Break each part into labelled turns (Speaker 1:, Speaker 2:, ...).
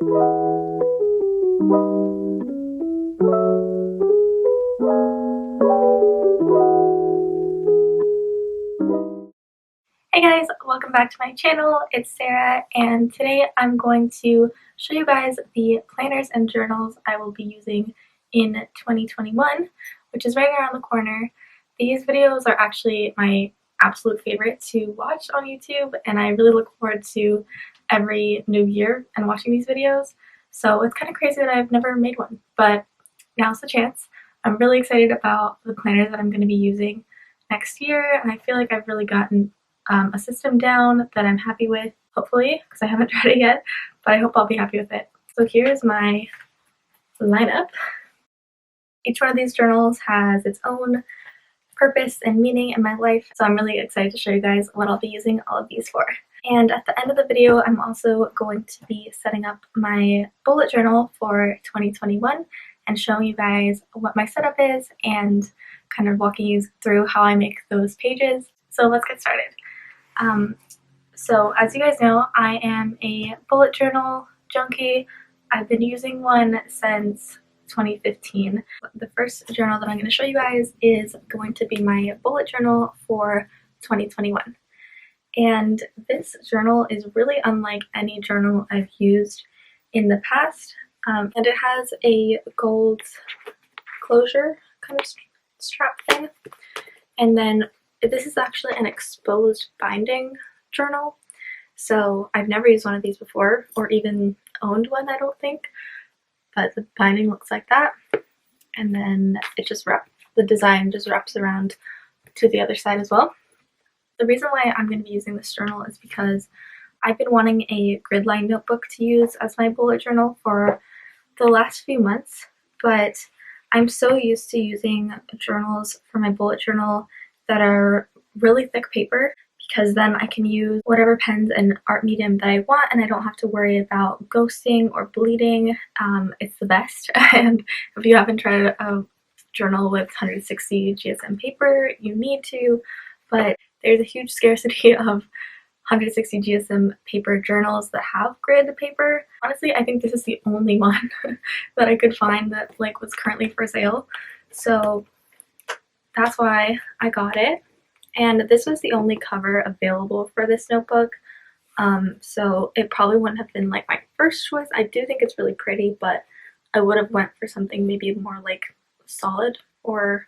Speaker 1: Hey guys, welcome back to my channel. It's Sarah, and today I'm going to show you guys the planners and journals I will be using in 2021, which is right around the corner. These videos are actually my absolute favorite to watch on YouTube, and I really look forward to every new year and watching these videos. So it's kind of crazy that I've never made one, but now's the chance. I'm really excited about the planners that I'm going to be using next year, and I feel like I've really gotten a system down that I'm happy with, hopefully, because I haven't tried it yet, but I hope I'll be happy with it. So here's my lineup. Each one of these journals has its own purpose and meaning in my life, so I'm really excited to show you guys what I'll be using all of these for. And at the end of the video, I'm also going to be setting up my bullet journal for 2021 and showing you guys what my setup is and kind of walking you through how I make those pages. So let's get started. So as you guys know, I am a bullet journal junkie. I've been using one since 2015. The first journal that I'm going to show you guys is going to be my bullet journal for 2021. And this journal is really unlike any journal I've used in the past. And it has a gold closure kind of strap thing. And then this is actually an exposed binding journal. So I've never used one of these before, or even owned one, I don't think. But the binding looks like that. And then it just the design just wraps around to the other side as well. The reason why I'm going to be using this journal is because I've been wanting a grid line notebook to use as my bullet journal for the last few months, but I'm so used to using journals for my bullet journal that are really thick paper, because then I can use whatever pens and art medium that I want and I don't have to worry about ghosting or bleeding. It's the best. And if you haven't tried a journal with 160 GSM paper, you need to, but there's a huge scarcity of 160 GSM paper journals that have grid paper. Honestly, I think this is the only one that I could find that was currently for sale. So that's why I got it. And this was the only cover available for this notebook. So it probably wouldn't have been my first choice. I do think it's really pretty, but I would have went for something maybe more solid, or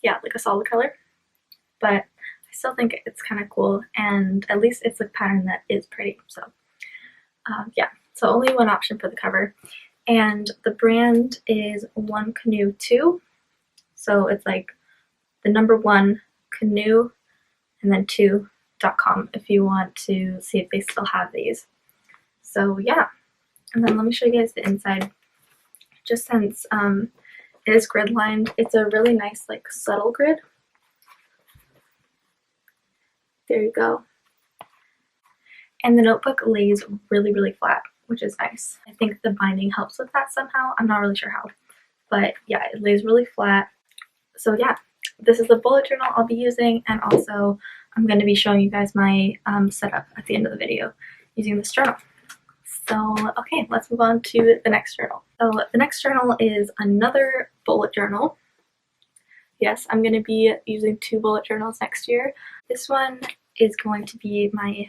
Speaker 1: yeah, a solid color. But I still think it's kind of cool, and at least it's a pattern that is pretty. So yeah, so only one option for the cover. And the brand is One Canoe 2. So it's the number 1 canoe and then 2.com if you want to see if they still have these. So yeah, and then let me show you guys the inside. Just since it is grid lined, it's a really nice subtle grid. There you go. And the notebook lays really flat, which is nice. I think the binding helps with that somehow. I'm not really sure how, but yeah, it lays really flat. So yeah, this is the bullet journal I'll be using, and also I'm going to be showing you guys my setup at the end of the video using this journal. So okay, let's move on to the next journal. So the next journal is another bullet journal. Yes, I'm going to be using 2 bullet journals next year. This one is going to be my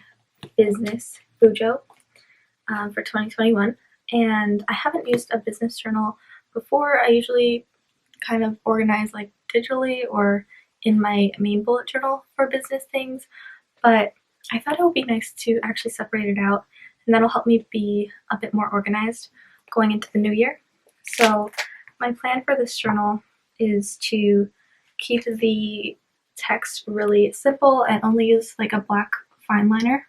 Speaker 1: business bujo for 2021, and I haven't used a business journal before. I usually kind of organize digitally or in my main bullet journal for business things, but I thought it would be nice to actually separate it out, and that'll help me be a bit more organized going into the new year. So my plan for this journal is to keep the text really simple and only use a black fine liner,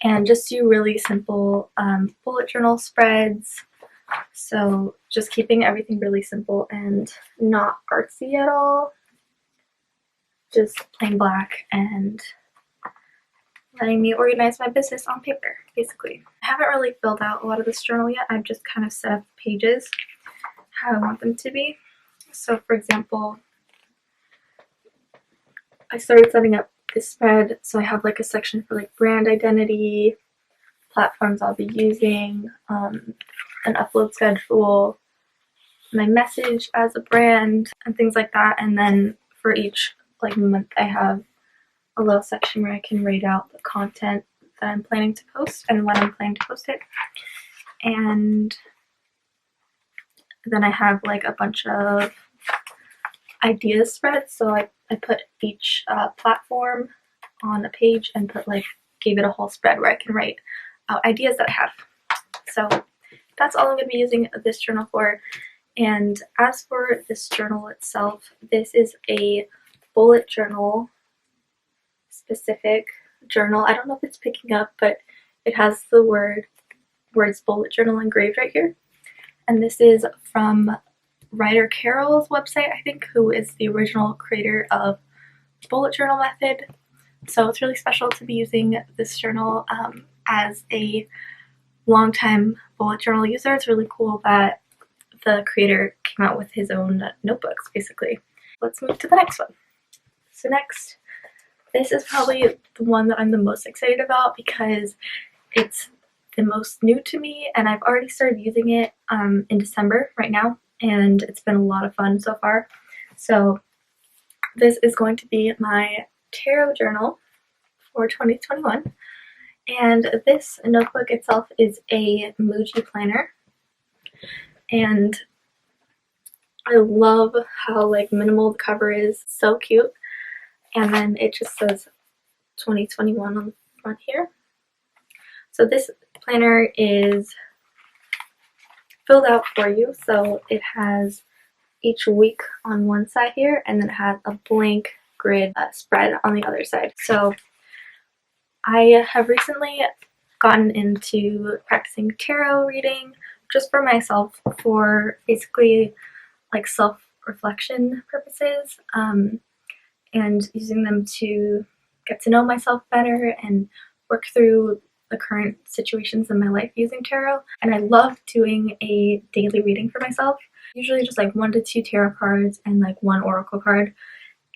Speaker 1: and just do really simple bullet journal spreads. So just keeping everything really simple and not artsy at all. Just plain black and letting me organize my business on paper, basically. I haven't really filled out a lot of this journal yet. I've just kind of set up pages how I want them to be. So for example, I started setting up this spread, so I have a section for brand identity, platforms I'll be using, an upload schedule, my message as a brand, and things like that. And then for each like month, I have a little section where I can rate out the content that I'm planning to post and when I'm planning to post it. And then I have like a bunch of ideas spreads. So I put each platform on a page and gave it a whole spread where I can write out ideas that I have. So that's all I'm going to be using this journal for. And as for this journal itself, this is a bullet journal specific journal. I don't know if it's picking up, but it has the words bullet journal engraved right here. And this is from Writer Carol's website, I think, who is the original creator of bullet journal method. So it's really special to be using this journal as a longtime bullet journal user. It's really cool that the creator came out with his own notebooks, basically. Let's move to the next one. So next, this is probably the one that I'm the most excited about because it's the most new to me, and I've already started using it in December right now, and it's been a lot of fun so far. So this is going to be my tarot journal for 2021, and this notebook itself is a Muji planner, and I love how like minimal the cover is, so cute. And then it just says 2021 on the front here. So this planner is filled out for you. So it has each week on one side here, and then it has a blank grid spread on the other side. So I have recently gotten into practicing tarot reading just for myself, for basically like self-reflection purposes, and using them to get to know myself better and work through the current situations in my life using tarot. And I love doing a daily reading for myself, usually just like 1 to 2 tarot cards and like 1 oracle card,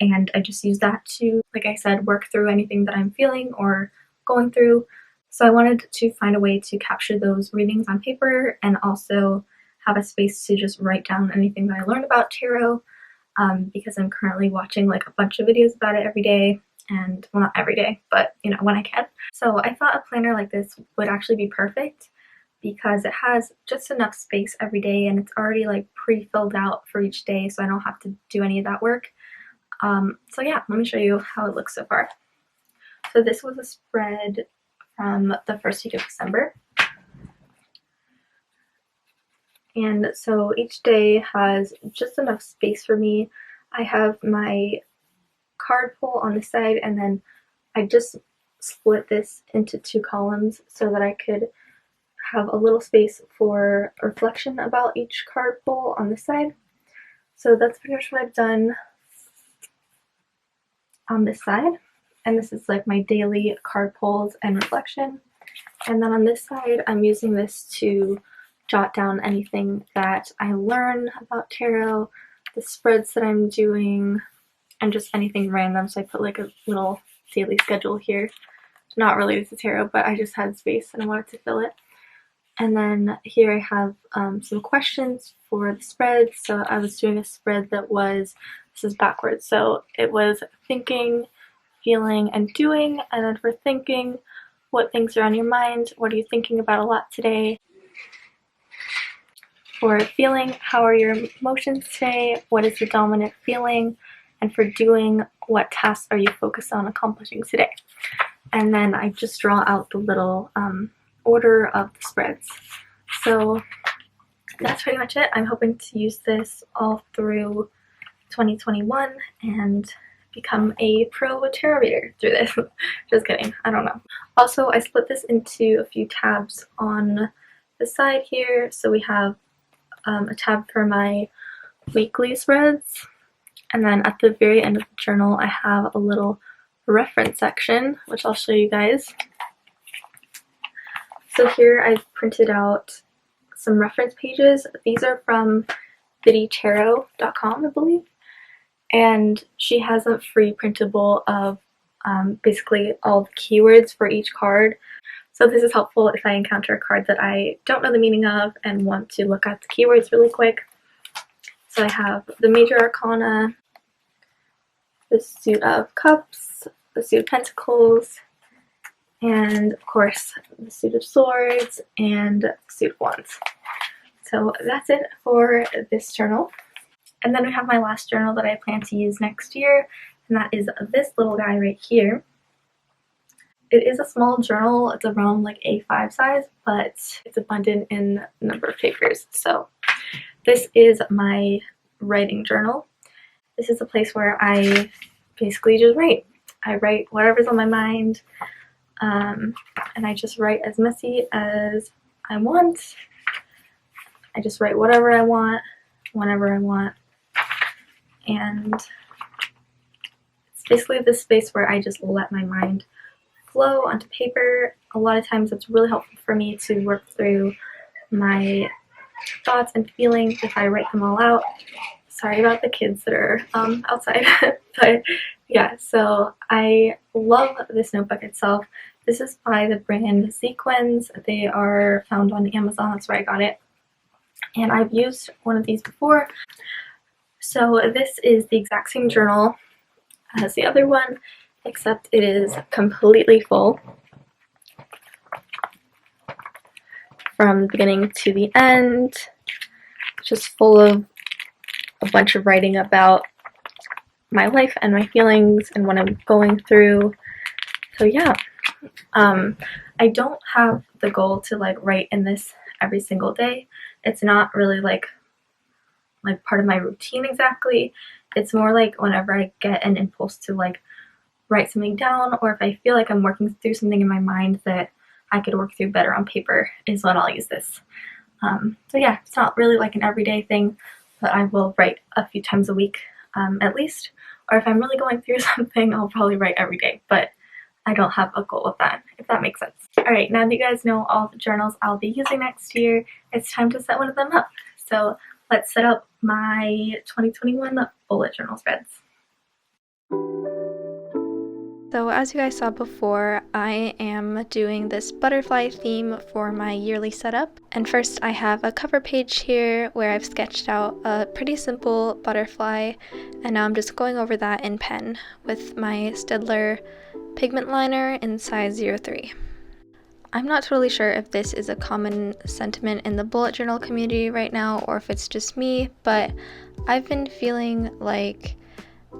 Speaker 1: and I just use that to, like I said, work through anything that I'm feeling or going through. So I wanted to find a way to capture those readings on paper and also have a space to just write down anything that I learned about tarot, because I'm currently watching like a bunch of videos about it every day, and well, not every day, but you know, when I can. So I thought a planner like this would actually be perfect because it has just enough space every day, and it's already like pre-filled out for each day, so I don't have to do any of that work. So yeah, let me show you how it looks so far. So this was a spread from the first week of December. And so each day has just enough space for me. I have my card pull on the side, and then I just split this into 2 columns so that I could have a little space for reflection about each card pull on the side. So that's pretty much what I've done on this side. And this is like my daily card pulls and reflection. And then on this side, I'm using this to jot down anything that I learn about tarot, the spreads that I'm doing, and just anything random. So I put like a little daily schedule here, not related to tarot, but I just had space and I wanted to fill it. And then here I have some questions for the spread. So I was doing a spread that was, this is backwards, so it was thinking, feeling, and doing. And then for thinking, what things are on your mind? What are you thinking about a lot today? For feeling, how are your emotions today? What is your dominant feeling? And for doing, what tasks are you focused on accomplishing today? And then I just draw out the little order of the spreads. So that's pretty much it. I'm hoping to use this all through 2021 and become a pro tarot reader through this. Just kidding, I don't know. Also, I split this into a few tabs on the side here. So we have a tab for my weekly spreads, and then at the very end of the journal I have a little reference section, which I'll show you guys. So here I've printed out some reference pages. These are from biddytarot.com, I believe, and she has a free printable of basically all the keywords for each card. So this is helpful if I encounter a card that I don't know the meaning of and want to look at the keywords really quick. So I have the Major Arcana, the Suit of Cups, the Suit of Pentacles, and of course the Suit of Swords and Suit of Wands. So that's it for this journal. And then we have my last journal that I plan to use next year, and that is this little guy right here. It is a small journal. It's around like A5 size, but it's abundant in number of papers. So this is my writing journal. This is a place where I basically just write. I write whatever's on my mind, and I just write as messy as I want. I just write whatever I want, whenever I want, and it's basically this space where I just let my mind flow onto paper. A lot of times it's really helpful for me to work through my thoughts and feelings if I write them all out. Sorry about the kids that are outside, but yeah, so I love this notebook itself. This is by the brand Sequins. They are found on Amazon, that's where I got it. And I've used one of these before. So this is the exact same journal as the other one, except it is completely full from the beginning to the end, just full of a bunch of writing about my life and my feelings and what I'm going through. So yeah, I don't have the goal to like write in this every single day. It's not really like part of my routine exactly. It's more like whenever I get an impulse to like write something down, or if I feel like I'm working through something in my mind that I could work through better on paper, is when I'll use this. So yeah, it's not really like an everyday thing, but I will write a few times a week at least. Or if I'm really going through something, I'll probably write every day, but I don't have a goal with that, if that makes sense. Alright, now that you guys know all the journals I'll be using next year, it's time to set one of them up. So let's set up my 2021 bullet journal spreads. So as you guys saw before, I am doing this butterfly theme for my yearly setup. And first I have a cover page here where I've sketched out a pretty simple butterfly, and now I'm just going over that in pen with my Staedtler pigment liner in size 03. I'm not totally sure if this is a common sentiment in the bullet journal community right now or if it's just me, but I've been feeling like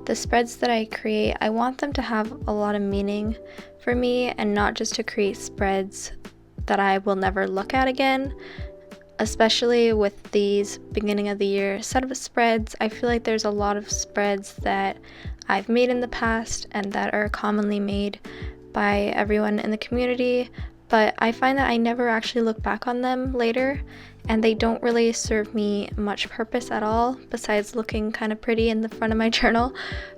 Speaker 1: the spreads that I create, I want them to have a lot of meaning for me and not just to create spreads that I will never look at again. Especially with these beginning of the year set of spreads, I feel like there's a lot of spreads that I've made in the past and that are commonly made by everyone in the community, but I find that I never actually look back on them later, and they don't really serve me much purpose at all besides looking kind of pretty in the front of my journal.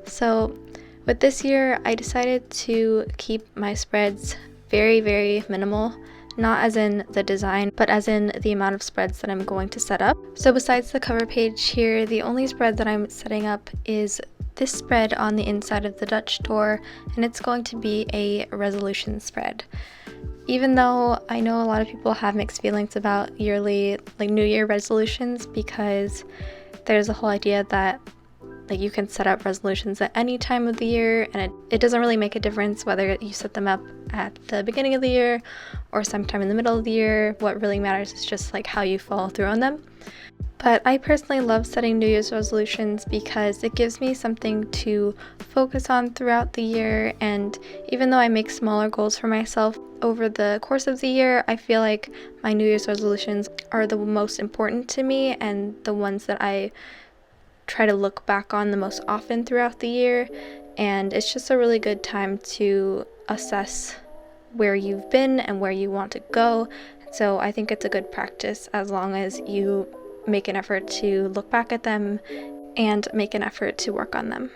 Speaker 1: So with this year, I decided to keep my spreads very, very minimal. Not as in the design, but as in the amount of spreads that I'm going to set up. So besides the cover page here, the only spread that I'm setting up is this spread on the inside of the Dutch door, and it's going to be a resolution spread. Even though I know a lot of people have mixed feelings about yearly, like New Year resolutions, because there's a whole idea that like you can set up resolutions at any time of the year, and it doesn't really make a difference whether you set them up at the beginning of the year or sometime in the middle of the year. What really matters is just like how you follow through on them. But I personally love setting New Year's resolutions because it gives me something to focus on throughout the year, and even though I make smaller goals for myself over the course of the year, I feel like my New Year's resolutions are the most important to me and the ones that I try to look back on the most often throughout the year. And it's just a really good time to assess where you've been and where you want to go. So I think it's a good practice as long as you make an effort to look back at them and make an effort to work on them.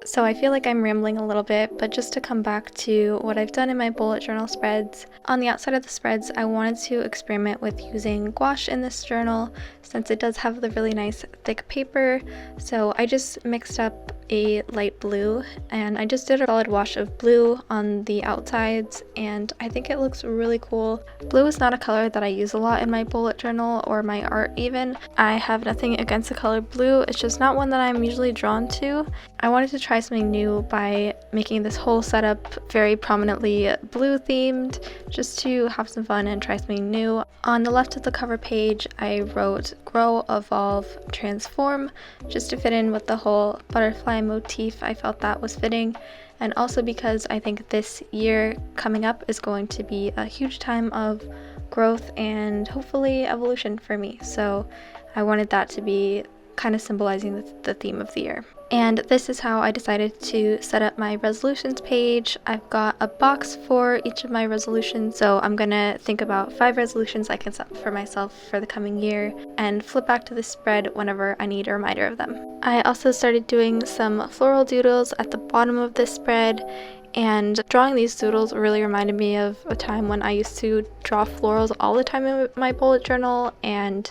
Speaker 1: So I feel like I'm rambling a little bit, but just to come back to what I've done in my bullet journal spreads. On the outside of the spreads, I wanted to experiment with using gouache in this journal since it does have the really nice thick paper. So I just mixed up a light blue, and I just did a solid wash of blue on the outsides, and I think it looks really cool. Blue is not a color that I use a lot in my bullet journal or my art even. I have nothing against the color blue, it's just not one that I'm usually drawn to. I wanted to try something new by making this whole setup very prominently blue themed, just to have some fun and try something new. On the left of the cover page, I wrote grow, evolve, transform, just to fit in with the whole butterfly motif. I felt that was fitting, and also because I think this year coming up is going to be a huge time of growth and hopefully evolution for me, so I wanted that to be kind of symbolizing the theme of the year. And this is how I decided to set up my resolutions page. I've got a box for each of my resolutions, so I'm gonna think about 5 resolutions I can set for myself for the coming year and flip back to this spread whenever I need a reminder of them. I also started doing some floral doodles at the bottom of this spread, and drawing these doodles really reminded me of a time when I used to draw florals all the time in my bullet journal, and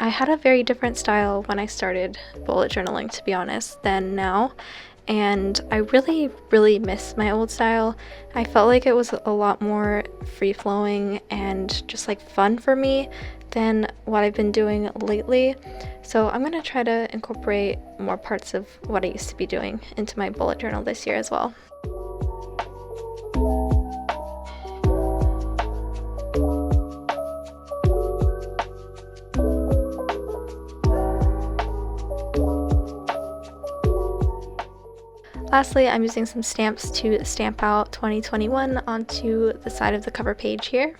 Speaker 1: I had a very different style when I started bullet journaling, to be honest, than now, and I really miss my old style. I felt like it was a lot more free-flowing and just like fun for me than what I've been doing lately, so I'm gonna try to incorporate more parts of what I used to be doing into my bullet journal this year as well. Lastly, I'm using some stamps to stamp out 2021 onto the side of the cover page here.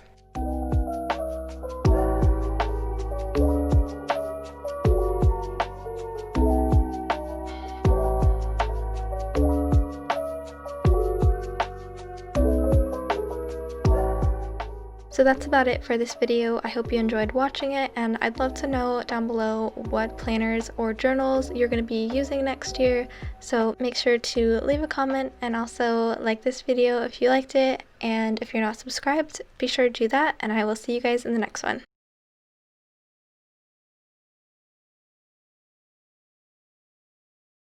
Speaker 1: So that's about it for this video. I hope you enjoyed watching it, and I'd love to know down below what planners or journals you're going to be using next year. So make sure to leave a comment and also like this video if you liked it, and if you're not subscribed, be sure to do that, and I will see you guys in the next one.